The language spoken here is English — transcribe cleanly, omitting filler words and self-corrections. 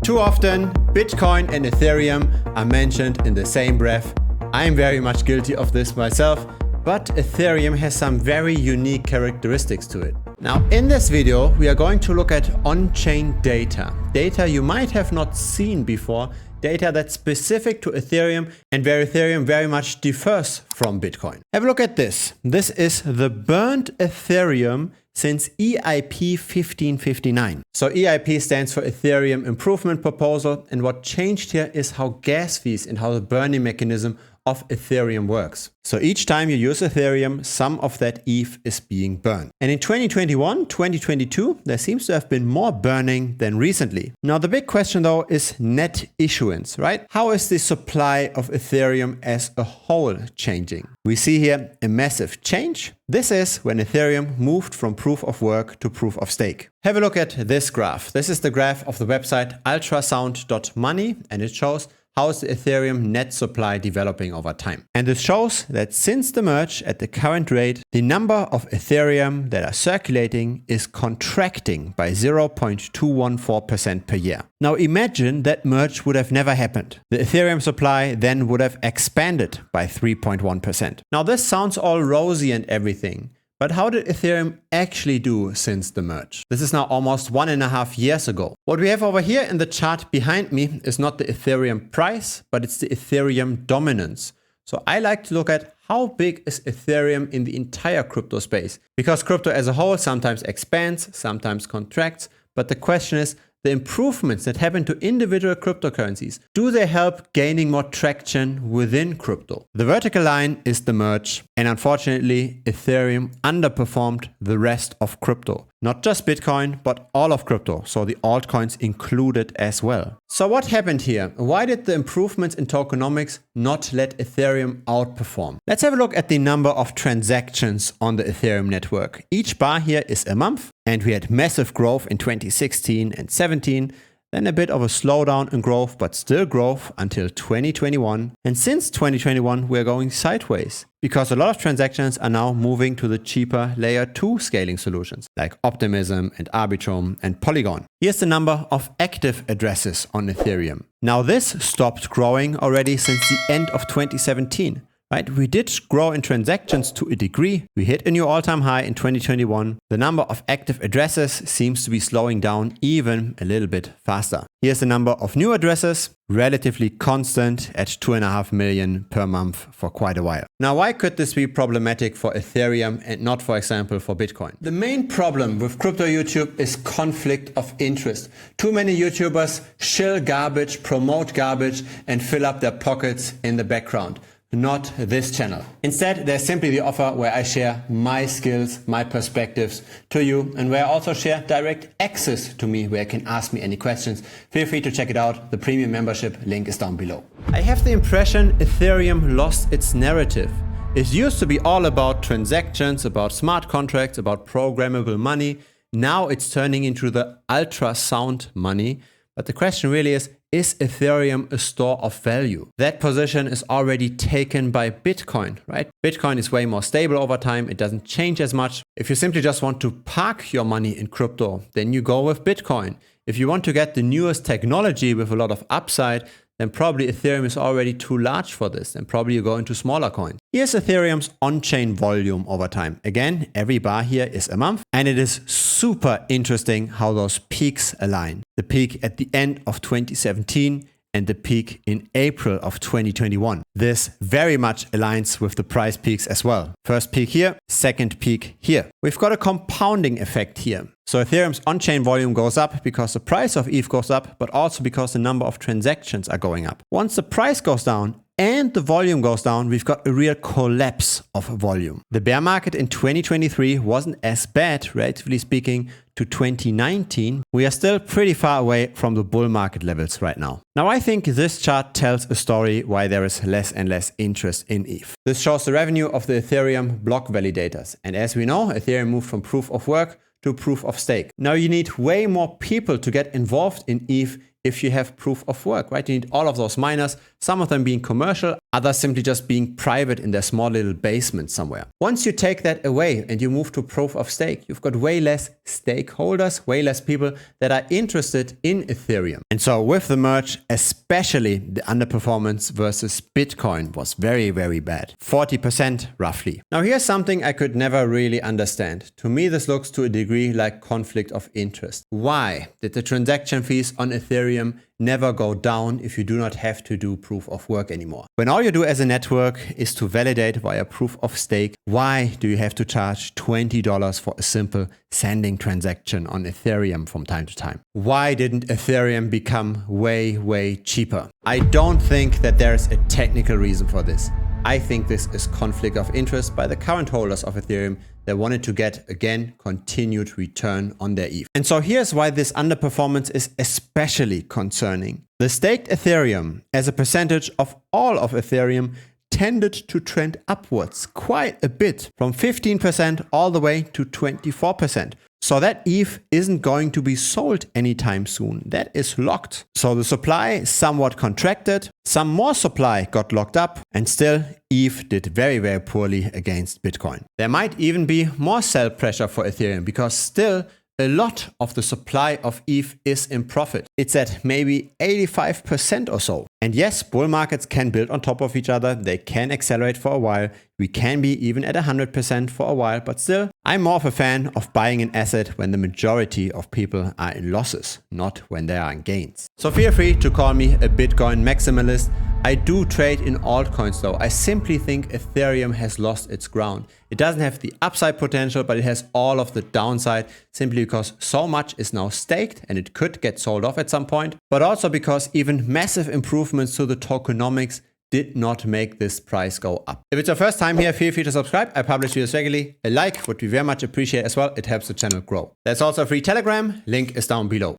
Too often, Bitcoin and Ethereum are mentioned in the same breath. I'm very much guilty of this myself, but Ethereum has some very unique characteristics to it. Now, in this video, we are going to look at on-chain data. Data you might have not seen before, data that's specific to Ethereum and where Ethereum very much differs from Bitcoin. Have a look at this. This is the burned Ethereum since EIP 1559. So EIP stands for Ethereum Improvement Proposal, and what changed here is how gas fees and how the burning mechanism of Ethereum works. So each time you use Ethereum, some of that ETH is being burned. And in 2021, 2022, there seems to have been more burning than recently. Now the big question though is net issuance, right? How is the supply of Ethereum as a whole changing? We see here a massive change. This is when Ethereum moved from proof of work to proof of stake. Have a look at this graph. This is the graph of the website ultrasound.money, and it shows how is the Ethereum net supply developing over time. And this shows that since the merge at the current rate, the number of Ethereum that are circulating is contracting by 0.214% per year. Now imagine that merge would have never happened. The Ethereum supply then would have expanded by 3.1%. Now this sounds all rosy and everything, but how did Ethereum actually do since the merge? This is now almost 1.5 years ago. What we have over here in the chart behind me is not the Ethereum price, but it's the Ethereum dominance. So I like to look at how big is Ethereum in the entire crypto space, because crypto as a whole sometimes expands, sometimes contracts. But the question is, the improvements that happen to individual cryptocurrencies, do they help gaining more traction within crypto? The vertical line is the merge, and unfortunately, Ethereum underperformed the rest of crypto. Not just Bitcoin, but all of crypto, so the altcoins included as well. So what happened here? Why did the improvements in tokenomics not let Ethereum outperform? Let's have a look at the number of transactions on the Ethereum network. Each bar here is a month, and we had massive growth in 2016 and 17, then a bit of a slowdown in growth, but still growth until 2021. And since 2021, we're going sideways because a lot of transactions are now moving to the cheaper layer 2 scaling solutions like Optimism and Arbitrum and Polygon. Here's the number of active addresses on Ethereum. Now this stopped growing already since the end of 2017. Right, we did grow in transactions to a degree. We hit a new all-time high in 2021. The number of active addresses seems to be slowing down even a little bit faster. Here's the number of new addresses, relatively constant at 2.5 million per month for quite a while. Now, why could this be problematic for Ethereum and not, for example, for Bitcoin? The main problem with crypto YouTube is conflict of interest. Too many YouTubers shill garbage, promote garbage, and fill up their pockets in the background. Not this channel. Instead, there's simply the offer where I share my skills, my perspectives to you, and where I also share direct access to me, where you can ask me any questions. Feel free to check it out. The premium membership link is down below. I have the impression Ethereum lost its narrative. It used to be all about transactions, about smart contracts, about programmable money. Now it's turning into the ultrasound money. But the question really is Ethereum a store of value? That position is already taken by Bitcoin, right? Bitcoin is way more stable over time. It doesn't change as much. If you simply just want to park your money in crypto, then you go with Bitcoin. If you want to get the newest technology with a lot of upside, then probably Ethereum is already too large for this, and probably you go into smaller coins. Here's Ethereum's on-chain volume over time. Again, every bar here is a month, and it is super interesting how those peaks align. The peak at the end of 2017 and the peak in April of 2021. This very much aligns with the price peaks as well. First peak here, second peak here. We've got a compounding effect here. So Ethereum's on-chain volume goes up because the price of ETH goes up, but also because the number of transactions are going up. Once the price goes down and the volume goes down, we've got a real collapse of volume. The bear market in 2023 wasn't as bad, relatively speaking, to 2019. We are still pretty far away from the bull market levels right now. Now I think this chart tells a story why there is less and less interest in ETH. This shows the revenue of the Ethereum block validators. And as we know, Ethereum moved from proof of work to proof of stake. Now you need way more people to get involved in ETH if you have proof of work, right? You need all of those miners, some of them being commercial, others simply just being private in their small little basement somewhere. Once you take that away and you move to proof of stake, you've got way less stakeholders, way less people that are interested in Ethereum. And so with the merge, especially the underperformance versus Bitcoin was very, very bad. 40% roughly. Now here's something I could never really understand. To me, this looks to a degree like conflict of interest. Why did the transaction fees on Ethereum never go down if you do not have to do proof of work anymore? When all you do as a network is to validate via proof of stake, why do you have to charge $20 for a simple sending transaction on Ethereum from time to time? Why didn't Ethereum become way, way cheaper? I don't think that there's a technical reason for this. I think this is conflict of interest by the current holders of Ethereum that wanted to get, again, continued return on their ETH. And so here's why this underperformance is especially concerning. The staked Ethereum as a percentage of all of Ethereum tended to trend upwards quite a bit, from 15% all the way to 24%. So that ETH isn't going to be sold anytime soon. That is locked. So the supply somewhat contracted, some more supply got locked up, and still ETH did very, very poorly against Bitcoin. There might even be more sell pressure for Ethereum because still a lot of the supply of ETH is in profit. It's at maybe 85% or so. And yes, bull markets can build on top of each other. They can accelerate for a while. We can be even at 100% for a while, but still, I'm more of a fan of buying an asset when the majority of people are in losses, not when they are in gains. So feel free to call me a Bitcoin maximalist. I do trade in altcoins though. I simply think Ethereum has lost its ground. It doesn't have the upside potential, but it has all of the downside simply because so much is now staked and it could get sold off at some point, but also because even massive improvements to the tokenomics did not make this price go up. If it's your first time here, feel free to subscribe. I publish videos regularly. A like would be very much appreciated as well. It helps the channel grow. There's also a free Telegram. Link is down below.